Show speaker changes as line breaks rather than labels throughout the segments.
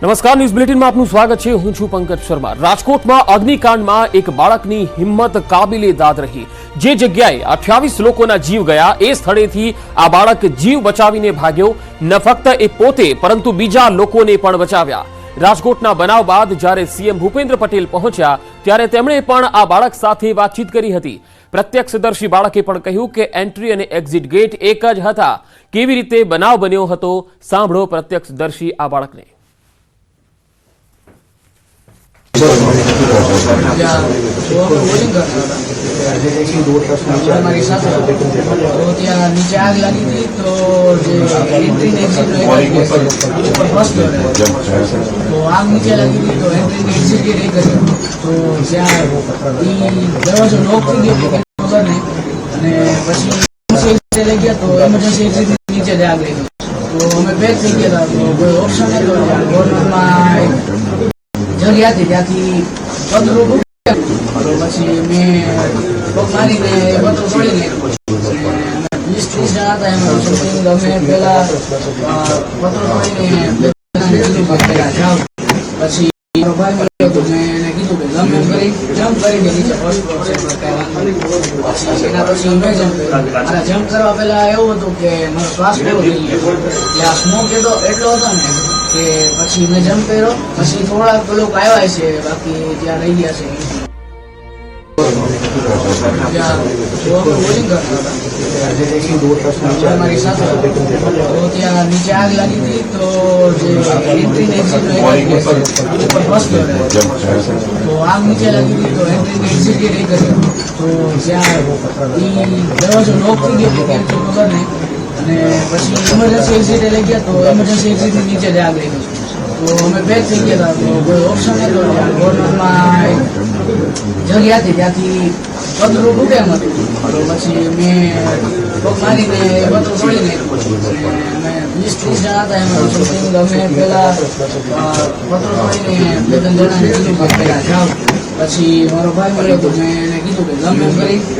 નમસ્કાર, ન્યૂઝ બુલેટિનમાં આપનું સ્વાગત છે। હું છું પંકજ શર્મા। રાજકોટમાં અગ્નિકાંડમાં એક બાળકની હિંમત કાબિલે દાદ રહી। જે જગ્યાએ 28 લોકોના જીવ ગયા એ સ્થળેથી આ બાળક જીવ બચાવીને ભાગ્યો। ન ફક્ત એ પોતે પરંતુ બીજા લોકોને પણ બચાવ્યા। રાજકોટના બનાવ બાદ જ્યારે સીએમ ભૂપેન્દ્ર પટેલ પહોંચ્યા ત્યારે તેમણે પણ આ બાળક સાથે વાતચીત કરી હતી। પ્રત્યક્ષદર્શી બાળકે પણ કહ્યું કે એન્ટ્રી અને એક્ઝિટ ગેટ એક જ હતા। કેવી રીતે બનાવ બન્યો હતો સાંભળો પ્રત્યક્ષદર્શી આ બાળકને।
हमारे साथ तो ત્યાં નીચે આગ લાગી હતી તો જે એન્ટ્રી ને એક્ઝિટ નો ફર્સ્ટ ફ્લોર તો આગ નીચે લાગી હતી તો એન્ટ્રી ને એક્ઝિટ ગેટ એક હતો તો ત્યાં ઈ દરવાજો લોક થઈ ગયો ખબર નહીં અને પછી એક્ઝિટ લઈ ગયા તો એમરજન્સી એક્ઝિટ નીચે જ આગ લાગી તો અમે પેક થઈ ગયા હતા તો કોઈ ઓપ્શન નતો ગવર્નમેન્ટમાં જગ્યા હતી ત્યાંથી પતરું પછી મેં પગ મારીને પતરું તોડી નાખ્યું 20-30 જણા હતા એમાં સમથિંગ અમે પેલા પતરું તોડીને જાવ પછી મારો ભાઈ મળ્યો તો મેં એને કીધું કે જમ્પ કરી દે નીચે ફર્સ્ટ ફ્લોર છે પછી એના પછી મેં જમ્પ કરવા પેલા એવું હતું કે મારો શ્વાસ પૂરો થઈ ગયો એટલે આ સ્મોક એટલો હતો ને કે પછી મેં જમ્પ કર્યો પછી થોડાક લોકો આવ્યા છે બાકી ત્યાં રહી ગયા છે हमारे साथ तो ત્યાં નીચે આગ લાગી હતી તો જે એન્ટ્રી ને એક્ઝિટ નો ફર્સ્ટ ફ્લોર તો આગ નીચે લાગી હતી તો એન્ટ્રી ને એક્ઝિટ ગેટ એક હતો તો ત્યાં ઈ દરવાજો લોક થઈ ગયો કેમ તો ખબર નહીં અને પછી એમરજન્સી એક્ઝિટ લઈ ગયા તો એમરજન્સી એક્ઝિટ નીચે જ આગ લાગી તો અમે પેક થઈ ગયા હતા તો કોઈ ઓપ્શન નતો ગવર્નમેન્ટમાં જગ્યા હતી ત્યાંથી પતરું તૂટે એમ હતું તો પછી મેં પગ મારીને પતરું તોડી નાખ્યું અમે 20-30 જણા હતા એમાં સમથિંગ અમે પેલા પતરું તોડીને 2-3 જણાને કીધું કે પેલા જાવ પછી મારો ભાઈ મળ્યો તો મેં એને કીધું કે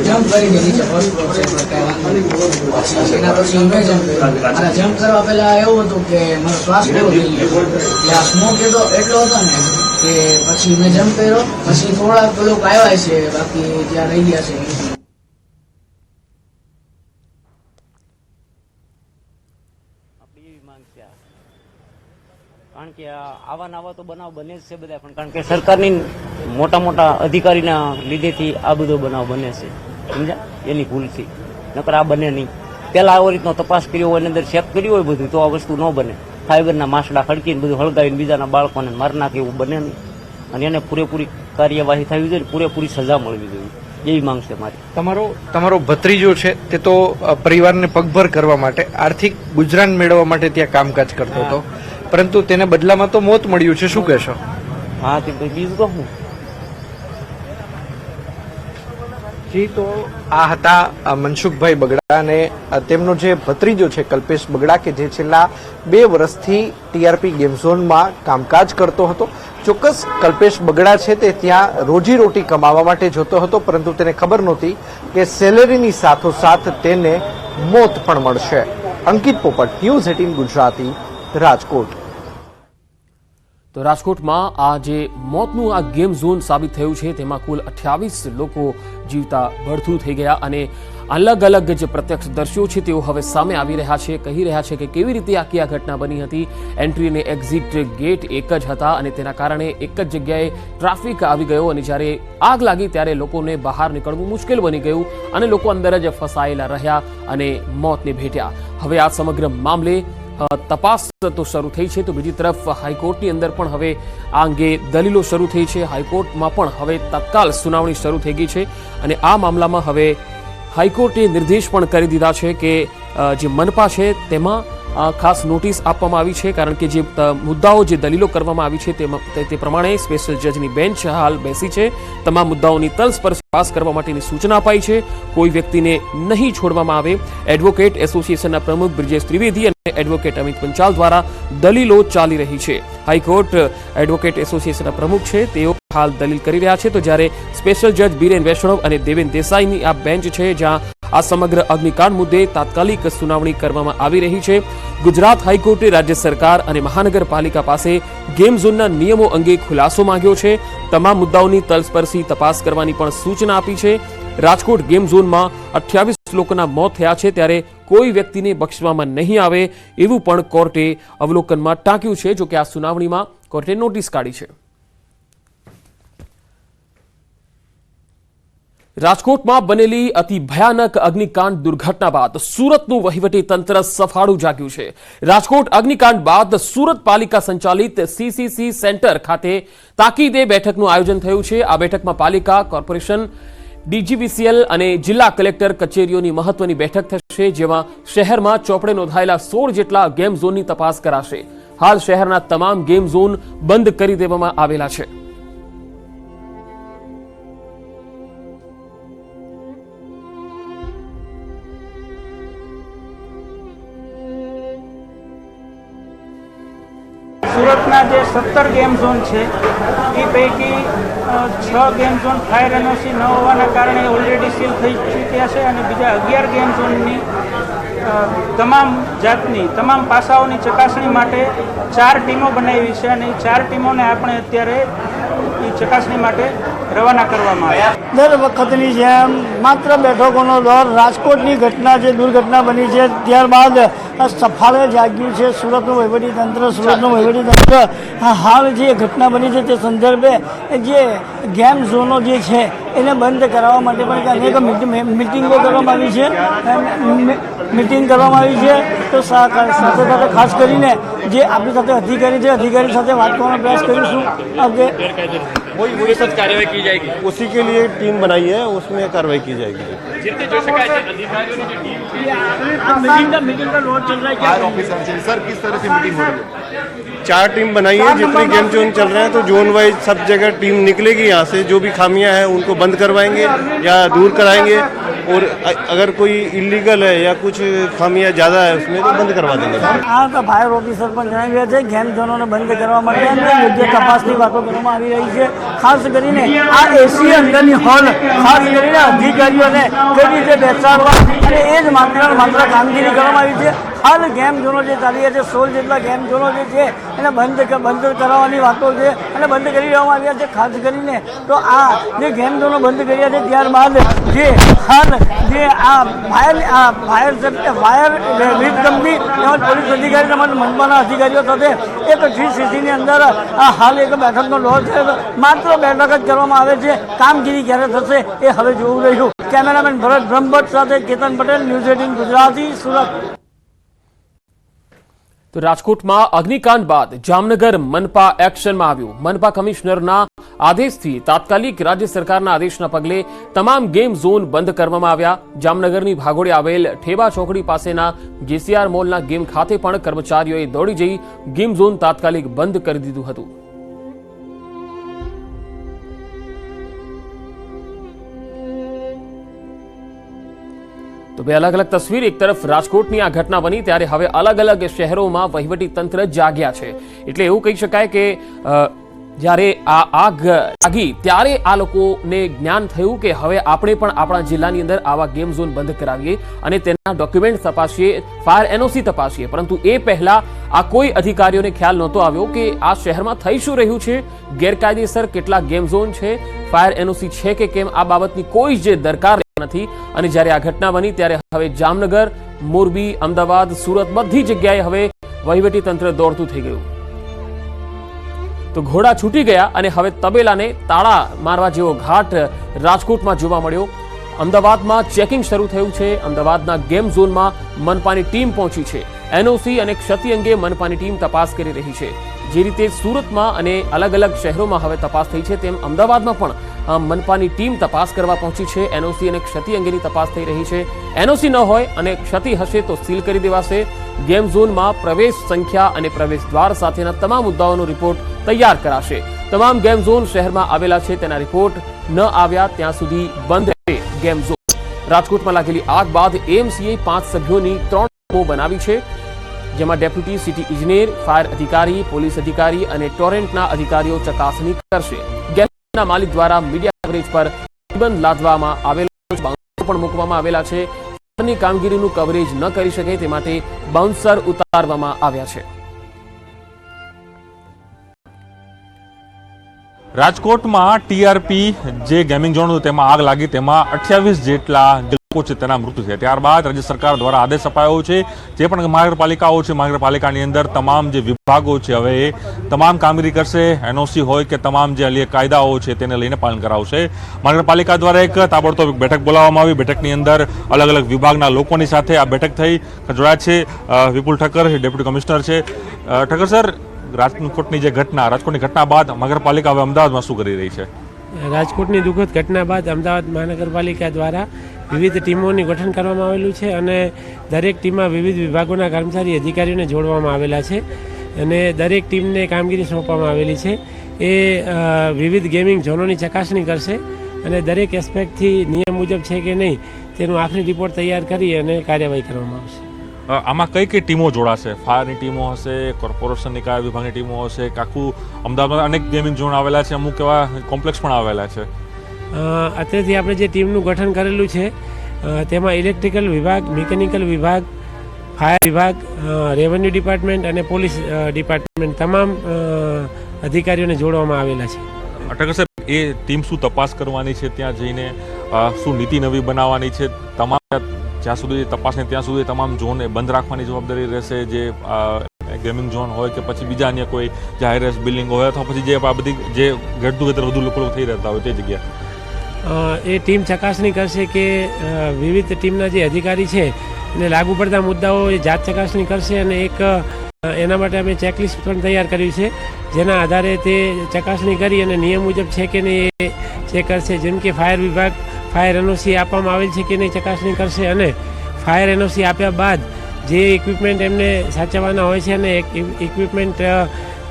જમ્પ કરી દે નીચે ફર્સ્ટ ફ્લોર છે પછી એના પછી મેં જમ્પ કરવા પેલા એવું હતું કે મારો શ્વાસ પૂરો થઈ ગયો એટલે આ સ્મોક એટલો હતો ને કે પછી મેં જમ્પ કર્યો પછી થોડાક લોકો આવ્યા છે બાકી ત્યાં રહી ગયા છે
કારણ કે આવા નવા તો બનાવ બને જ છે બધા પણ કારણ કે સરકારની મોટા મોટા અધિકારીના લીધેથી આ બધો બનાવ બને છે સમજ્યા એની ભૂલથી નકર આ બને નહીં પહેલા આવો રીતનો તપાસ કર્યો હોય અંદર ચેક કર્યું હોય બધું તો આ વસ્તુ ન બને ફાઈબરના માસડા ખડકીને બધું હળગાવીને બીજાના બાળકોને મારી નાખે એવું બને નહીં અને એને પૂરેપૂરી કાર્યવાહી થવી જોઈએ પૂરેપૂરી સજા મળવી જોઈએ એવી માંગ છે મારી।
તમારો ભત્રીજો છે તે તો પરિવારને પગભર કરવા માટે આર્થિક ગુજરાન મેળવવા માટે ત્યાં કામકાજ કરતો હતો પરંતુ તેને બદલામાં તો મોત મળ્યું છે, શું કહેશો?
હા તે બીજું તો હું
જી તો આ હતા મનસુખભાઈ બગડા અને તેમનો જે ભત્રીજો છે કલ્પેશ બગડા કે જે છેલ્લા 2 વર્ષથી ટીઆરપી ગેમ ઝોનમાં કામકાજ કરતો હતો। ચોક્કસ કલ્પેશ બગડા છે તે ત્યાં રોજીરોટી કમાવા માટે જતો હતો પરંતુ તેને ખબર નહોતી કે સેલેરીની સાથોસાથ તેને મોત પણ મળશે। અંકિત પોપટ, ન્યૂઝ 18 ગુજરાતી, રાજકોટ।
તો રાજકોટમાં આ જે મોતનું આ ગેમ ઝોન સાબિત થયું છે તેમાં કુલ 28 લોકો જીવતા ભડથું થઈ ગયા અને અલગ અલગ જે પ્રત્યક્ષદર્શીઓ છે તેઓ હવે સામે આવી રહ્યા છે, કહી રહ્યા છે કે કેવી રીતે આખી આ ઘટના બની હતી। એન્ટ્રી અને એક્ઝિટ ગેટ એક જ હતા અને તેના કારણે એક જ જગ્યાએ ટ્રાફિક આવી ગયો અને જ્યારે આગ લાગી ત્યારે લોકોને બહાર નીકળવું મુશ્કેલ બની ગયું અને લોકો અંદર જ ફસાયેલા રહ્યા અને મોતને ભેટ્યા। હવે આ સમગ્ર મામલે તપાસ તો શરૂ થઈ છે તો બીજી તરફ હાઈકોર્ટની અંદર પણ હવે આ અંગે દલીલો શરૂ થઈ છે। હાઈકોર્ટમાં પણ હવે તત્કાલ સુનાવણી શરૂ થઈ ગઈ છે અને આ મામલામાં હવે હાઈકોર્ટે નિર્દેશ પણ કરી દીધા છે કે જે મનપા છે તેમાં ખાસ નોટિસ આપવામાં આવી છે કારણ કે જે મુદ્દાઓ જે દલીલો કરવામાં આવી છે તે પ્રમાણે સ્પેશિયલ જજની બેન્ચ હાલ બેસી છે। તમામ મુદ્દાઓની તલસ્પર્શ તપાસ કરવા માટેની સૂચના અપાઈ છે। કોઈ વ્યક્તિને નહીં છોડવામાં આવે। એડવોકેટ એસોસિએશનના પ્રમુખ બ્રિજેશ ત્રિવેદી અને એડવોકેટ અમિત પંચાલ દ્વારા દલીલો ચાલી રહી છે। હાઈકોર્ટ એડવોકેટ એસોસિએશનના પ્રમુખ છે તેઓ હાલ દલીલ કરી રહ્યા છે તો જ્યારે સ્પેશિયલ જજ બીરેન વૈષ્ણવ અને દેવેન દેસાઈની આ બેન્ચ છે જ્યાં આ સમગ્ર અગ્નિકાંડ મુદ્દે તાત્કાલિક સુનાવણી કરવામાં આવી રહી છે. ગુજરાત હાઈકોર્ટે રાજ્ય સરકાર અને મહાનગરપાલિકા પાસે ગેમ ઝોનના નિયમો અંગે ખુલાસો માંગ્યો છે. તમામ મુદ્દાઓની તલસ્પર્શી તપાસ કરવાની પણ સૂચના આપી છે. રાજકોટ ગેમ ઝોનમાં 28 લોકોના મોત થયા છે, ત્યારે કોઈ વ્યક્તિને બક્ષવામાં નહીં આવે એવું પણ કોર્ટે અવલોકનમાં ટાંક્યું છે. જો કે આ સુનાવણીમાં કોર્ટે નોટિસ કાઢી છે. રાજકોટમાં બનેલી અતિ ભયાનક અગ્નિકાંડ દુર્ઘટના બાદ સુરતનું વહીવટી તંત્ર સફાળું જાગ્યું છે. રાજકોટ અગ્નિકાંડ બાદ સુરત પાલિકા સંચાલિત CCC સેન્ટર ખાતે તાકીદે બેઠકનું આયોજન થયું છે. આ બેઠકમાં પાલિકા, કોર્પોરેશન, DGVCL અને જિલ્લા કલેક્ટર કચેરીઓની મહત્વની બેઠક થશે, જેમાં શહેરમાં ચોપડે નોંધાયેલા 16 જેટલા ગેમ ઝોનની તપાસ કરાશે. હાલ શહેરના તમામ ગેમ ઝોન બંધ કરી દેવામાં આવેલા છે.
સુરતના જે 17 ગેમ ઝોન છે એ પૈકી 6 ગેમ ઝોન ફાયર NOC ન હોવાના કારણે ઓલરેડી સીલ થઈ ચૂક્યા છે અને બીજા 11 ગેમ ઝોનની તમામ જાતની તમામ પાસાઓની ચકાસણી માટે 4 ટીમો બનાવી છે અને એ 4 ટીમોને આપણે અત્યારે એ ચકાસણી માટે રવાના કરવામાં આવ્યા.
દર વખતની જેમ માત્ર બેઠકોનો દોર રાજકોટની ઘટના જે દુર્ઘટના બની છે ત્યારબાદ સફાળે જાગ્યું છે સુરતનું વહીવટીતંત્ર. સુરતનું વહીવટીતંત્ર હાલ જે ઘટના બની છે તે સંદર્ભે જે ગેમ ઝોનો જે છે એને બંધ કરાવવા માટે પણ અનેક મિટિંગો કરવામાં આવી છે. મિટિંગ કરવામાં આવી છે તો સાથે સાથે ખાસ કરીને જે આપણી સાથે અધિકારી છે અધિકારી સાથે વાત કરવાનો પ્રયાસ કરીશું.
वही सब कार्रवाई की जाएगी, उसी के लिए टीम बनाई है, उसमें कार्रवाई की जाएगी.
मीटिंग का लोड चल रहा है
सर, किस तरह से मीटिंग हो रही है?
4 टीम बनाई है, जितने गेम जोन चल रहे हैं तो जोन वाइज सब जगह टीम निकलेगी. यहाँ से जो भी खामियां हैं उनको बंद करवाएंगे या दूर कराएंगे, और अगर कोई इलीगल है या कुछ खामियां ज़्यादा है उसमें तो बंद करवा देंगे.
આ તો ફાયર ઓફિસર પણ જણાવ્યા છે ગેમ ઝોનોને બંધ કરવા માટે યોગ્ય તપાસની વાતો કરવામાં આવી રહી છે. ખાસ કરીને આ એસી અંદરની હોલ ખાસ કરીને અધિકારીઓને કઈ રીતે બેસાડવા અને એ જ માત્ર કામગીરી કરવામાં આવી છે. હાલ ગેમ ઝોનો જે ચાલી રહ્યા છે 16 જેટલા ગેમ ઝોનો જે છે એને બંધ કરાવવાની વાતો છે અને બંધ કરી દેવામાં આવ્યા છે. ખાસ કરીને તો આ જે ગેમ ઝોનો બંધ કર્યા છે ત્યારબાદ જે હાલ જે આ ફાયર વીજ કંપની તેમજ પોલીસ અધિકારી તેમજ મનપાના અધિકારીઓ સાથે એક GCCની અંદર હાલ એક બેઠકનો દોર છે. માત્ર બેઠક જ કરવામાં આવે છે, કામગીરી ક્યારે થશે એ હવે જોવું રહ્યું. કેમેરામેન ભરત બ્રહ્મભટ્ટ સાથે કેતન પટેલ, ન્યૂઝ 18 ગુજરાતી, સુરત.
તો રાજકોટમાં અગ્નિકાંડ બાદ જામનગર મનપા એક્શનમાં આવ્યું. મનપા કમિશનરના આદેશથી તાત્કાલિક રાજ્ય સરકારના આદેશના પગલે તમામ ગેમ ઝોન બંધ કરવામાં આવ્યા. જામનગરની ભાગોળે આવેલ ઠેબા ચોકડી પાસેના JCR મોલના ગેમ ખાતે પણ કર્મચારીઓએ દોડી જઈ ગેમ ઝોન તાત્કાલિક બંધ કરી દીધું હતું. તો બે અલગ અલગ તસવીર. એક તરફ રાજકોટની આ ઘટના બની ત્યારે હવે અલગ અલગ શહેરોમાં વહીવટી તંત્ર જાગ્યા છે. એટલે એવું કહી શકાય કે જ્યારે આ આગ લાગી ત્યારે આ લોકોને જ્ઞાન થયું કે હવે આપણે પણ આપણા જિલ્લાની અંદર આવા ગેમ ઝોન બંધ કરાવીએ અને તેના ડોક્યુમેન્ટ તપાસીએ, ફાયર NOC તપાસીએ. પરંતુ એ પહેલા આ કોઈ અધિકારીઓને ખ્યાલ નહોતો આવ્યો કે આ શહેરમાં થઈ શું રહ્યું છે, ગેરકાયદેસર કેટલા ગેમ ઝોન છે, ફાયર NOC છે કે કેમ, આ બાબતની કોઈ જ દરકાર નથી. અને જ્યારે આ ઘટના બની ત્યારે હવે જામનગર, મોરબી, અમદાવાદ, સુરત બધી જગ્યાએ હવે વહીવટી તંત્ર દોડતું થઈ ગયું. તો ઘોડા છૂટી ગયા અને હવે તબેલાને તાળા મારવા જેવો ઘાટ રાજકોટમાં જોવા મળ્યો. અમદાવાદમાં ચેકિંગ શરૂ થયું છે. અમદાવાદના ગેમ ઝોનમાં મનપાની ટીમ પહોંચી છે. NOC અને ક્ષતિ અંગે મનપાની ટીમ તપાસ કરી રહી છે. જે રીતે સુરતમાં અને અલગ અલગ શહેરોમાં હવે તપાસ થઈ છે તેમ અમદાવાદમાં પણ મનપાની ટીમ તપાસ કરવા પહોંચી છે. NOC અને ક્ષતિ અંગેની તપાસ થઈ રહી છે. NOC ન હોય અને ક્ષતિ હશે તો સીલ કરી દેવાશે. ગેમ ઝોનમાં પ્રવેશ સંખ્યા અને પ્રવેશ દ્વાર સાથેના તમામ મુદ્દાઓનો રિપોર્ટ તૈયાર કરાશે. તમામ ગેમ ઝોન શહેરમાં આવેલા છે તેના રિપોર્ટ ન આવ્યા ત્યાં સુધી બંધ છે ગેમ ઝોન. રાજકોટમાં લાગેલી આગ બાદ AMCએ 5 સભ્યોની 3 ટીમો બનાવી છે, જેમાં ડેપ્યુટી સિટી ઇજનેર, ફાયર અધિકારી, પોલીસ અધિકારી અને ટોરેન્ટના અધિકારીઓ ચકાસણી કરશે. ગેમના માલિક દ્વારા મીડિયા કવરેજ પર પ્રતિબંધ લાદવામાં આવેલો પણ મૂકવામાં આવેલા છે. ની કામગીરીનું કવરેજ ન કરી શકે તે માટે બાઉન્સર ઉતારવામાં આવ્યા છે.
રાજકોટમાં ટીઆરપી જે ગેમિંગ ઝોન હતું તેમાં આગ લાગી, તેમાં 28 જેટલા લોકો છે તેના મૃત્યુ થયા. ત્યારબાદ રાજ્ય સરકાર દ્વારા આદેશ અપાયો છે, જે પણ મહાનગરપાલિકાઓ છે મહાનગરપાલિકાની અંદર તમામ જે વિભાગો છે હવે એ તમામ કામગીરી કરશે. એનઓસી હોય કે તમામ જે અન્ય કાયદાઓ છે તેને લઈને પાલન કરાવશે. મહાનગરપાલિકા દ્વારા એક તાબડતોબ બેઠક બોલાવવામાં આવી. બેઠકની અંદર અલગ અલગ વિભાગના લોકોની સાથે આ બેઠક થઈ. જોડાયા છે વિપુલ ઠક્કર, ડેપ્યુટી કમિશનર છે. ઠક્કર સર, રાજકોટની ઘટના બાદ મહાનગરપાલિકા હવે અમદાવાદમાં શું કરી રહી છે?
રાજકોટની દુઃખદ ઘટના બાદ અમદાવાદ મહાનગરપાલિકા દ્વારા વિવિધ ટીમોનું ગઠન કરવામાં આવેલું છે અને દરેક ટીમમાં વિવિધ વિભાગોના કર્મચારી અધિકારીઓને જોડવામાં આવેલા છે અને દરેક ટીમને કામગીરી સોંપવામાં આવેલી છે. એ વિવિધ ગેમિંગ ઝોનોની ચકાસણી કરશે અને દરેક એસ્પેક્ટથી નિયમ મુજબ છે કે નહીં તેનો આખરી રિપોર્ટ તૈયાર કરી અને કાર્યવાહી કરવામાં આવશે.
આમાં કઈ કઈ ટીમો જોડાશે? ફાયરની ટીમો હશે, કોર્પોરેશનની કયા વિભાગની ટીમો હશે? આખું અમદાવાદમાં અનેક ગેમિંગ ઝોન આવેલા છે, અમુક એવા કોમ્પ્લેક્સ પણ આવેલા છે.
અત્યારથી આપણે જે ટીમનું ગઠન કરેલું છે તેમાં ઇલેક્ટ્રિકલ વિભાગ, મિકેનિકલ વિભાગ, ફાયર વિભાગ, રેવન્યુ ડિપાર્ટમેન્ટ અને પોલીસ ડિપાર્ટમેન્ટ તમામ અધિકારીઓને જોડવામાં આવેલા છે.
ઠક્કર સાહેબ, એ ટીમ શું તપાસ કરવાની છે ત્યાં જઈને? શું નીતિ નવી બનાવવાની છે? તમામ જ્યાં સુધી તપાસ ને ત્યાં સુધી તમામ ઝોન બંધ રાખવાની જવાબદારી રહેશે, જે ગેમિંગ ઝોન હોય કે પછી બીજા અન્ય કોઈ જે હાઈરેસ બિલ્ડિંગ હોય અથવા પછી જે આ બધી જે ગેટ ટુગેધર વધુ લોકો થઈ રહેતા હોય તે જગ્યા?
એ ટીમ ચકાસણી કરશે કે વિવિધ ટીમના જે અધિકારી છે એને લાગુ પડતા મુદ્દાઓ એ જાત ચકાસણી કરશે અને એક એના માટે અમે ચેકલિસ્ટ પણ તૈયાર કર્યું છે, જેના આધારે તે ચકાસણી કરી અને નિયમ મુજબ છે કે નહીં એ ચેક કરશે. જેમ કે ફાયર વિભાગ ફાયર એનઓસી આપવામાં આવેલ છે કે નહીં ચકાસણી કરશે અને ફાયર એનઓસી આપ્યા બાદ જે ઇક્વિપમેન્ટ એમને સાચવવાના હોય છે અને ઇક્વિપમેન્ટ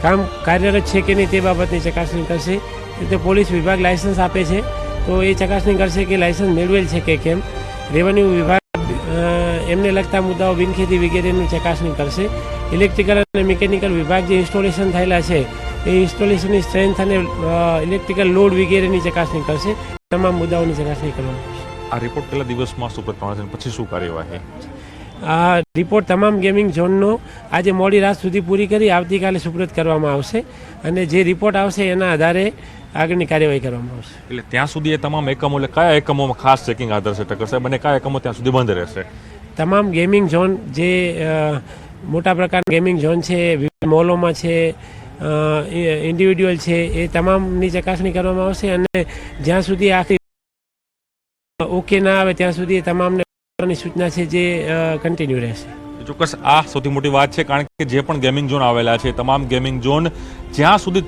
કામ કાર્યરત છે કે નહીં તે બાબતની ચકાસણી કરશે. એટલે પોલીસ વિભાગ લાયસન્સ આપે છે તો એ ચકાસણી કરશે કે લાયસન્સ મેળવેલ છે કે કેમ. રેવન્યુ વિભાગ એમને લગતા મુદ્દાઓ બિનખેતી વગેરેની ચકાસણી કરશે. ઇલેક્ટ્રિકલ અને મિકેનિકલ વિભાગ જે ઇન્સ્ટોલેશન થયેલા છે એ ઇન્સ્ટોલેશનની સ્ટ્રેન્થ અને ઇલેક્ટ્રિકલ લોડ વગેરેની ચકાસણી કરશે. તમામ મુદ્દાઓની ચકાસણી કરવામાં આવશે.
આ રિપોર્ટ પહેલા દિવસમાં સુપ્રત કરવાનો છે, પછી શું કાર્યવાહી?
આ રિપોર્ટ તમામ ગેમિંગ ઝોનનો આજે મોડી રાત સુધી પૂરી કરી આવતીકાલે સુપ્રત કરવામાં આવશે અને જે રિપોર્ટ આવશે એના આધારે આગળની કાર્યવાહી કરવામાં આવશે. એટલે
ત્યાં સુધી એ તમામ એકમો, એટલે કયા એકમોમાં ખાસ ચેકિંગ આધાર છે ઠક્કર સાહેબ, અને કયા એકમો ત્યાં સુધી બંધ રહેશે?
તમામ ગેમિંગ ઝોન જે મોટા પ્રકારના ગેમિંગ ઝોન છે, વિવિધ મોલોમાં છે, ઇન્ડિવિડ્યુઅલ છે, એ તમામની ચકાસણી કરવામાં આવશે અને જ્યાં સુધી આખરી ઓકે ના આવે ત્યાં સુધી એ તમામને સૂચના છે જે કન્ટિન્યુ રહેશે.
ચોક્કસ આ સૌથી મોટી વાત છે, કારણ કે જે પણ ગેમિંગ ઝોન આવેલા છે તમામ ગેમિંગ ઝોન જ્યાં સુધી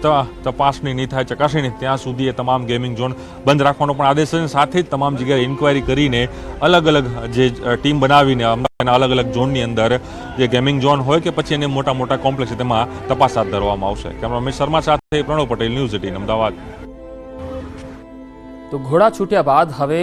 તપાસણી નહીં થાય, ચકાસણી નહીં, ત્યાં સુધી એ તમામ ગેમિંગ ઝોન બંધ રાખવાનો પણ આદેશ છે. સાથે જ તમામ જગ્યાએ ઇન્ક્વાયરી કરીને અલગ અલગ જે ટીમ બનાવીને અમદાવાદના અલગ અલગ ઝોનની અંદર જે ગેમિંગ ઝોન હોય કે પછી એને મોટા મોટા કોમ્પ્લેક્સ છે તેમાં તપાસ હાથ ધરવામાં આવશે. કેમેરામેન શર્મા સાથે પ્રણવ પટેલ, ન્યૂઝ 18 અમદાવાદ.
તો ઘોડા છૂટ્યા બાદ હવે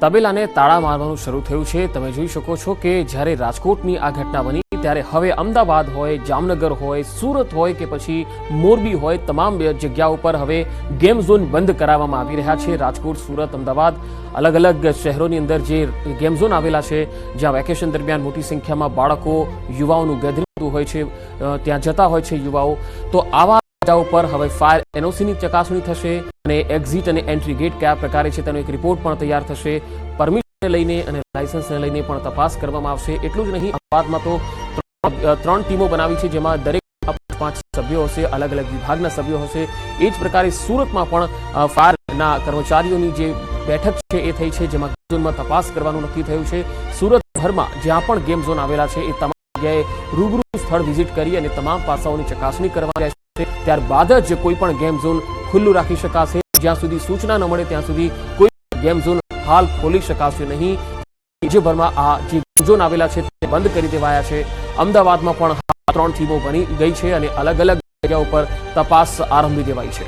તબેલાને તાળા મારવાનું શરૂ થયું છે. તમે જોઈ શકો છો કે જ્યારે રાજકોટની આ ઘટના બની ત્યારે હવે અમદાવાદ હોય, જામનગર હોય, સુરત હોય કે પછી મોરબી હોય, તમામ જગ્યાઓ પર હવે ગેમ ઝોન બંધ કરાવવામાં આવી રહ્યા છે. રાજકોટ, સુરત, અમદાવાદ અલગ અલગ શહેરોની અંદર જે ગેમ ઝોન આવેલા છે, જ્યાં વેકેશન દરમિયાન મોટી સંખ્યામાં બાળકો, યુવાઓનું ગેધરિંગ હોય છે, ત્યાં જતા હોય છે યુવાઓ, તો આવા જગ્યાઓ પર હવે ફાયર એનઓસીની ચકાસણી થશે અને એક્ઝિટ અને એન્ટ્રી ગેટ કયા પ્રકારે છે તેનો એક રિપોર્ટ પણ તૈયાર થશે. પરમિશનને લઈને અને લાયસન્સને લઈને પણ તપાસ કરવામાં આવશે. એટલું જ નહીં, અમદાવાદમાં તો 3 ટીમો બનાવી છે, જેમાં દરેક 5 સભ્યો હશે, અલગ અલગ વિભાગના સભ્યો હશે. એ જ પ્રકારે સુરતમાં પણ ફાયરના કર્મચારીઓની જે બેઠક છે એ થઈ છે, જેમાં ગેમ ઝોનમાં તપાસ કરવાનું નક્કી થયું છે. સુરતભરમાં જ્યાં પણ ગેમ ઝોન આવેલા છે એ તમામ જગ્યાએ રૂબરૂ સ્થળ વિઝિટ કરી અને તમામ પાસાઓની ચકાસણી કરવાની રહેશે. ત્યારબાદ જ કોઈ પણ ગેમ ઝોન ખુલ્લું રાખી શકાશે. જ્યાં સુધી સૂચના ન મળે ત્યાં સુધી કોઈ ગેમ ઝોન હાલ ખોલી શકાશે નહીં. રાજ્યભરમાં આ જે ગેમ ઝોન આવેલા છે તે બંધ કરી દેવાયા છે. અમદાવાદમાં પણ 3 ટીમો બની ગઈ છે અને અલગ અલગ જગ્યાઓ પર તપાસ આરંભી દેવાઈ છે.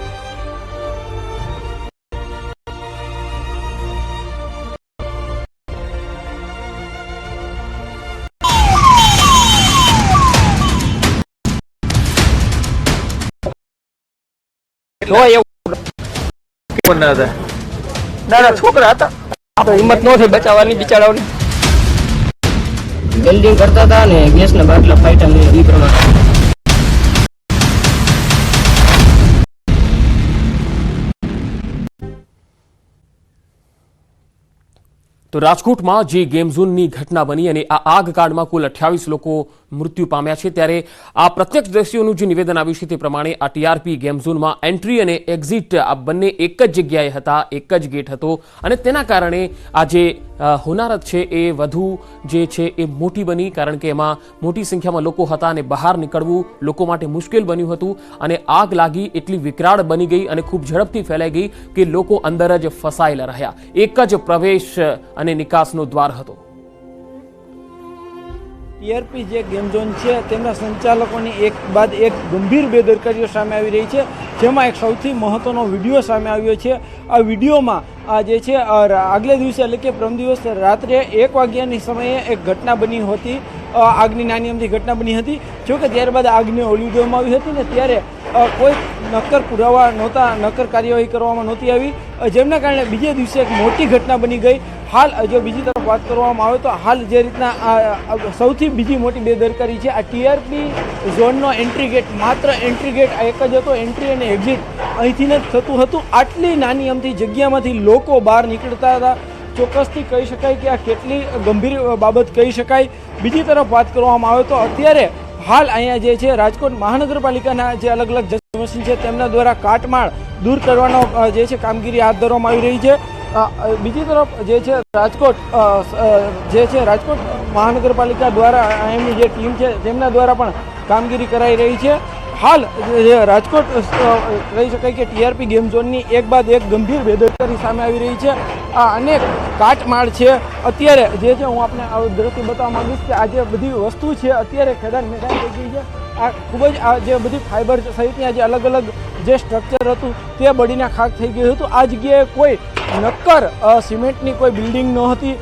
દાદા છોકરા હતા
તો હિંમત ન થઈ બચાવવાની બિચારાઓની.
વેલ્ડિંગ કરતા હતા ને ગેસના બાટલા ફાટ્યા એ પ્રમાણે.
તો રાજકોટમાં જે ગેમ ઝોનની ઘટના બની અને આ આગકાંડમાં કુલ 28 લોકો મૃત્યુ પામ્યા છે, ત્યારે આ પ્રત્યક્ષ દ્રશ્યોનું જે નિવેદન આવ્યું છે તે પ્રમાણે આ ટીઆરપી ગેમ ઝોનમાં એન્ટ્રી અને એક્ઝિટ આ બંને એક જ જગ્યાએ હતા, એક જ ગેટ હતો અને તેના કારણે આ જે હોનારત છે એ વધુ જે છે એ મોટી બની, કારણ કે એમાં મોટી સંખ્યામાં લોકો હતા અને બહાર નીકળવું લોકો માટે મુશ્કેલ બન્યું હતું અને આગ લાગી એટલી વિકરાળ બની ગઈ અને ખૂબ ઝડપથી ફેલાઈ ગઈ કે લોકો અંદર જ ફસાયેલા રહ્યા. એક જ પ્રવેશ અને નિકાસનો દ્વાર હતો.
ટીઆરપી જે ગેમ ઝોન છે તેમના સંચાલકોની એક બાદ એક ગંભીર બેદરકારીઓ સામે આવી રહી છે, જેમાં એક સૌથી મહત્વનો વિડીયો સામે આવ્યો છે. આ વિડીયોમાં આ જે છે આગલે દિવસે એટલે કે પરમ દિવસ રાત્રે 1 વાગ્યાની સમયે એક ઘટના બની હતી, આગની નાની અમથી ઘટના બની હતી. જોકે ત્યારબાદ આગને ઓલવી દેવામાં આવી હતી ને ત્યારે કોઈ નક્કર પુરાવા નહોતા, નક્કર કાર્યવાહી કરવામાં નહોતી આવી, જેમના કારણે બીજે દિવસે એક મોટી ઘટના બની ગઈ. હાલ જો બીજી તરફ વાત કરવામાં આવે તો હાલ જે રીતના સૌથી બીજી મોટી બેદરકારી છે આ ટીઆરપી ઝોનનો એન્ટ્રી ગેટ, માત્ર એન્ટ્રી ગેટ એક જ હતો, એન્ટ્રી અને એક્ઝિટ અહીંથી જ થતું હતું. આટલી નાની અમથી જગ્યામાંથી લોકો બહાર નીકળતા હતા. ચોક્કસથી કહી શકાય કે આ કેટલી ગંભીર બાબત કહી શકાય. બીજી તરફ વાત કરવામાં આવે તો અત્યારે હાલ અહીંયા જે છે રાજકોટ મહાનગરપાલિકાના જે અલગ અલગ મશીન છે તેમના દ્વારા કાટમાળ દૂર કરવાનો જે છે કામગીરી હાથ ધરવામાં આવી રહી છે. બીજી તરફ જે છે રાજકોટ મહાનગરપાલિકા દ્વારા એમની જે ટીમ છે તેમના દ્વારા પણ કામગીરી કરાઈ રહી છે. હાલ રાજકોટ કહી શકાય કે ટીઆરપી ગેમ ઝોનની એક બાદ એક ગંભીર બેદરકારી સામે આવી રહી છે. આ અનેક કાટમાળ છે. અત્યારે જે છે હું આપને દ્રશ્ય બતાવવા માંગીશ કે આ જે બધી વસ્તુ છે અત્યારે ખેડાણ મેદાન થઈ ગઈ છે. આ ખૂબ જ આ જે બધી ફાઇબર સહિતની જે અલગ અલગ જે સ્ટ્રક્ચર હતું તે બળીને ખાક થઈ ગયું હતું. આ જગ્યાએ કોઈ નક્કર સિમેન્ટની કોઈ બિલ્ડિંગ નહોતી.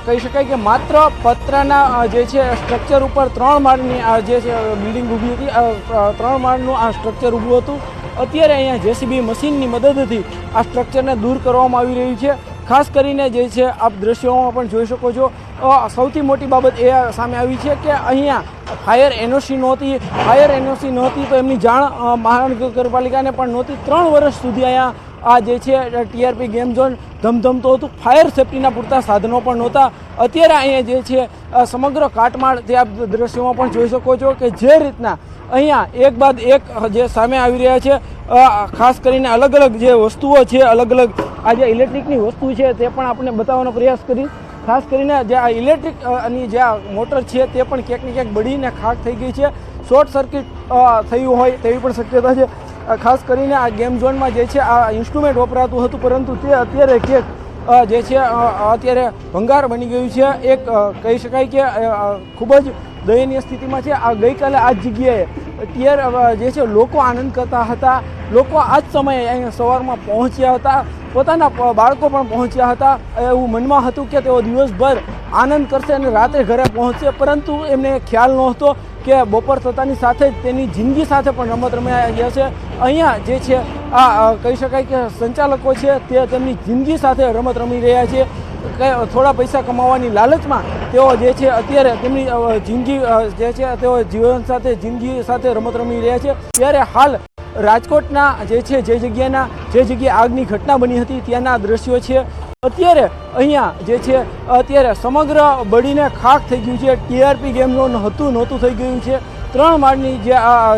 કહી શકાય કે માત્ર પતરાના જે છે સ્ટ્રક્ચર ઉપર 3 માળની આ જે છે બિલ્ડિંગ ઊભી હતી. 3 માળનું આ સ્ટ્રક્ચર ઊભું હતું. અત્યારે અહીંયા જેસીબી મશીનની મદદથી આ સ્ટ્રક્ચરને દૂર કરવામાં આવી રહ્યું છે. ખાસ કરીને જે છે આપ દ્રશ્યોમાં પણ જોઈ શકો છો, સૌથી મોટી બાબત એ સામે આવી છે કે અહીંયા ફાયર એનઓસી નહોતી. ફાયર એનઓસી નહોતી તો એમની જાણ મહાનગરપાલિકાને પણ નહોતી. 3 વર્ષ સુધી અહીંયા આ જે છે ટીઆરપી ગેમ ઝોન ધમધમતો હતું. ફાયર સેફટીના પૂરતા સાધનો પણ નહોતા. અત્યારે અહીંયા જે છે સમગ્ર કાટમાળ તે આપ દ્રશ્યોમાં પણ જોઈ શકો છો કે જે રીતના અહીંયા એક બાદ એક જે સામે આવી રહ્યા છે. ખાસ કરીને અલગ અલગ જે વસ્તુઓ છે, અલગ અલગ આ જે ઇલેક્ટ્રિકની વસ્તુ છે તે પણ આપણે બતાવવાનો પ્રયાસ કરીશ. ખાસ કરીને જે આ ઇલેક્ટ્રિકની જે આ મોટર છે તે પણ ક્યાંક ને ક્યાંક બળીને ખાક થઈ ગઈ છે. શોર્ટ સર્કિટ થયું હોય તેવી પણ શક્યતા છે. ખાસ કરીને આ ગેમ ઝોનમાં જે છે આ ઇન્સ્ટ્રુમેન્ટ વપરાતું હતું, પરંતુ તે અત્યારે ક્યાંક જે છે અત્યારે ભંગાર બની ગયું છે. એક કહી શકાય કે ખૂબ જ દયનીય સ્થિતિમાં છે. આ ગઈકાલે આ જ જગ્યાએ જે છે લોકો આનંદ કરતા હતા. લોકો આ જ સમયે અહીંયા સવારમાં પહોંચ્યા હતા. પોતાના બાળકો પણ પહોંચ્યા હતા. એવું મનમાં હતું કે તેઓ દિવસભર આનંદ કરશે અને રાત્રે ઘરે પહોંચશે, પરંતુ એમને ખ્યાલ નહોતો કે બપોર થતાની સાથે જ તેની જિંદગી સાથે પણ રમત રમાઈ ગયા છે. અહીંયા જે છે આ કહી શકાય કે સંચાલકો છે તે તેમની જિંદગી સાથે રમત રમી રહ્યા છે. થોડા પૈસા કમાવાની લાલચમાં તેઓ જે છે અત્યારે તેમની જિંદગી જે છે તેઓ જીવન સાથે જિંદગી સાથે રમત રમી રહ્યા છે. ત્યારે હાલ રાજકોટના જે છે જે જગ્યાએ આગની ઘટના બની હતી ત્યાંના દ્રશ્યો છે. અત્યારે અહીંયા જે છે અત્યારે સમગ્ર બળીને ખાક થઈ ગયું છે. ટીઆરપી ગેમ ઝોન નહોતું થઈ ગયું છે. 3 માળની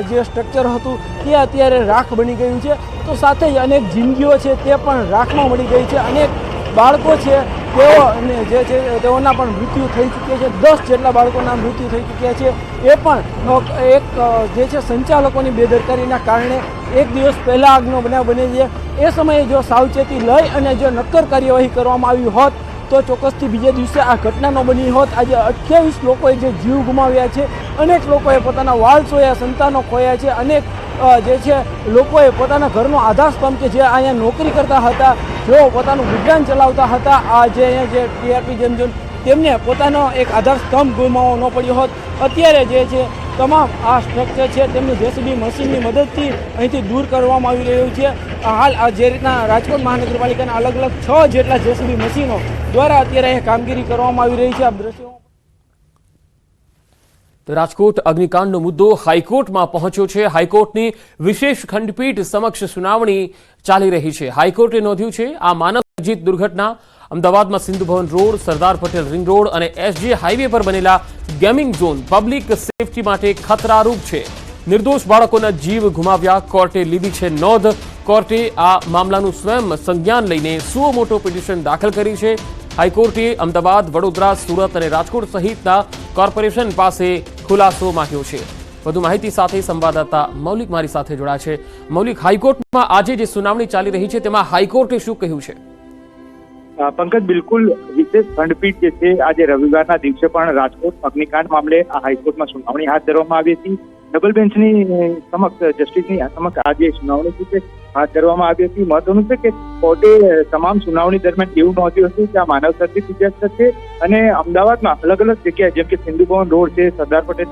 જે સ્ટ્રક્ચર હતું તે અત્યારે રાખ બની ગયું છે. તો સાથે જ અનેક જિંદગીઓ છે તે પણ રાખમાં મળી ગઈ છે. અનેક બાળકો છે તેઓના પણ મૃત્યુ થઈ ચૂક્યા છે. 10 જેટલા બાળકોના મૃત્યુ થઈ ચૂક્યા છે. એ પણ એક જે છે સંચાલકોની બેદરકારીના કારણે એક દિવસ પહેલાં આગનો બનાવ બને છે. એ સમયે જો સાવચેતી લઈ અને જો નક્કર કાર્યવાહી કરવામાં આવી હોત તો ચોક્કસથી બીજે દિવસે આ ઘટના ન બની હોત. આજે 28 લોકોએ જે જીવ ગુમાવ્યા છે, અનેક લોકોએ પોતાના વાલ સોયા, સંતાનો ખોયા છે, અનેક જે છે લોકોએ પોતાના ઘરનો આધારસ્તંભ કે જે અહીંયા નોકરી કરતા હતા, જેઓ પોતાનું ગુજરાન ચલાવતા હતા, આ જે અહીંયા જે ટીઆરપી ગેમ ઝોન તેમને પોતાનો એક આધારસ્તંભ ગુમાવવો ન પડ્યો હોત. અત્યારે જે છે તમામ આ સ્ટ્રક્ચર છે તેમને જેસીબી મશીનની મદદથી અહીંથી દૂર કરવામાં આવી રહ્યું છે. હાલ આ જે રીતના રાજકોટ મહાનગરપાલિકાના અલગ અલગ 6 જેટલા જેસીબી મશીનો દ્વારા અત્યારે અહીંયા કામગીરી કરવામાં આવી રહી છે. આપ દ્રશ્યો
તો રાજકોટ અગ્નિકાંડનો મુદ્દો હાઈકોર્ટમાં પહોંચ્યો છે. હાઈકોર્ટની વિશેષ ખંડપીઠ સમક્ષ સુનાવણી ચાલી રહી છે. હાઈકોર્ટે નોંધ્યું છે આ માનવસર્જિત દુર્ઘટના અમદાવાદમાં Sindhu Bhavan road, Sardar Patel ring road અને એસજી હાઈવે પર બનેલા ગેમિંગ ઝોન પબ્લિક સેફટી માટે ખતરારૂપ છે. નિર્દોષ બાળકોના જીવ ગુમાવ્યા. કોર્ટે લીધી છે નોંધ. કોર્ટે આ મામલાનું સ્વયં સંજ્ઞાન લઈને સુઓ મોટો પિટિશન દાખલ કરી છે. હાઈકોર્ટે અમદાવાદ, વડોદરા, સુરત અને રાજકોટ સહિતના કોર્પોરેશન પાસે ખુલાસો માંગ્યો છે. વધુ માહિતી સાથે સંવાદદાતા મૌલિક મારી સાથે જોડાયા છે. મૌલિક, હાઈકોર્ટમાં આજે જે સુનાવણી ચાલી રહી છે તેમાં હાઈકોર્ટે શું કહ્યું છે?
પંકજ, બિલકુલ વિશેષ ખંડપીઠ જે છે આજે રવિવારના દિવસે પણ રાજકોટ અગ્નિકાંડ મામલે હાઈકોર્ટમાં સુનાવણી હાથ ધરવામાં આવી હતી. ડબલ બેન્ચની સમક્ષ જસ્ટિસની સમક્ષ આજે સુનાવણી છે હાથ ધરવામાં આવી હતી. મહત્વનું છે કે કોર્ટે તમામ સુનાવણી દરમિયાન એવું નોંધ્યું હતું કે આ માનવસર્જિત ઇતિહાસ છે અને અમદાવાદમાં અલગ અલગ જગ્યાએ જેમ કે સિંધુ ભવન રોડ છે, સરદાર પટેલ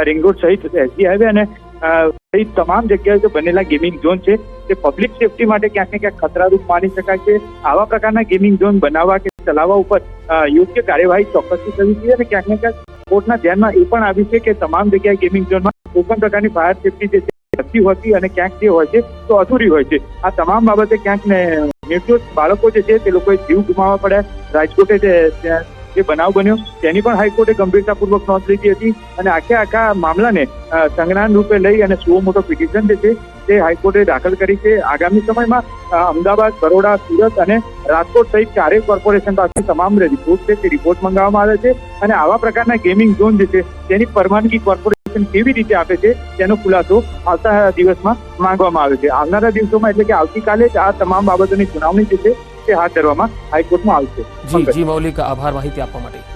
રિંગ રોડ સહિત એસજી હાઈવે અને સહિત તમામ જગ્યાએ બનેલા ગેમિંગ ઝોન છે તે પબ્લિક સેફટી માટે ક્યાંક ને ક્યાંક ખતરારૂપ માની શકાય છે. આવા પ્રકારના ગેમિંગ ઝોન બનાવવા કે ચલાવવા ઉપર યોગ્ય કાર્યવાહી ચોક્કસથી થવી જોઈએ અને ક્યાંક ને ક્યાંક કોર્ટના ધ્યાનમાં એ પણ આવ્યું છે કે તમામ જગ્યાએ ગેમિંગ ઝોનમાં કોઈ પણ પ્રકારની ફાયર સેફટી જે છે હોતી અને ક્યાંક જે હોય છે તો અધૂરી હોય છે. આ તમામ બાબતે ક્યાંક ને નિર્દોષ બાળકો જે છે તે લોકોએ જીવ ગુમાવવા પડ્યા. રાજકોટે જે બનાવ બન્યો તેની પણ હાઈકોર્ટે ગંભીરતાપૂર્વક નોંધ લીધી હતી અને આખા મામલાને સંજ્ઞાન રૂપે લઈ અને સુઓ મોટો પિટિશન જે છે તે હાઈકોર્ટે દાખલ કરી છે. આગામી સમયમાં અમદાવાદ, બરોડા, સુરત અને રાજકોટ સહિત ચારેય કોર્પોરેશન પાસે તમામ રિપોર્ટ છે તે રિપોર્ટ મંગાવવામાં આવે છે અને આવા પ્રકારના ગેમિંગ ઝોન જે છે તેની પરવાનગી કોર્પોરેશન કેવી રીતે આપે છે તેનો ખુલાસો આવતા દિવસમાં માંગવામાં આવે છે. આવનારા દિવસોમાં એટલે કે આવતીકાલે જ આ તમામ બાબતોની સુનાવણી જે છે તે હાથ ધરવામાં હાઈકોર્ટમાં આવશે.
જી મૌલિક, આભાર માહિતી આપવા માટે.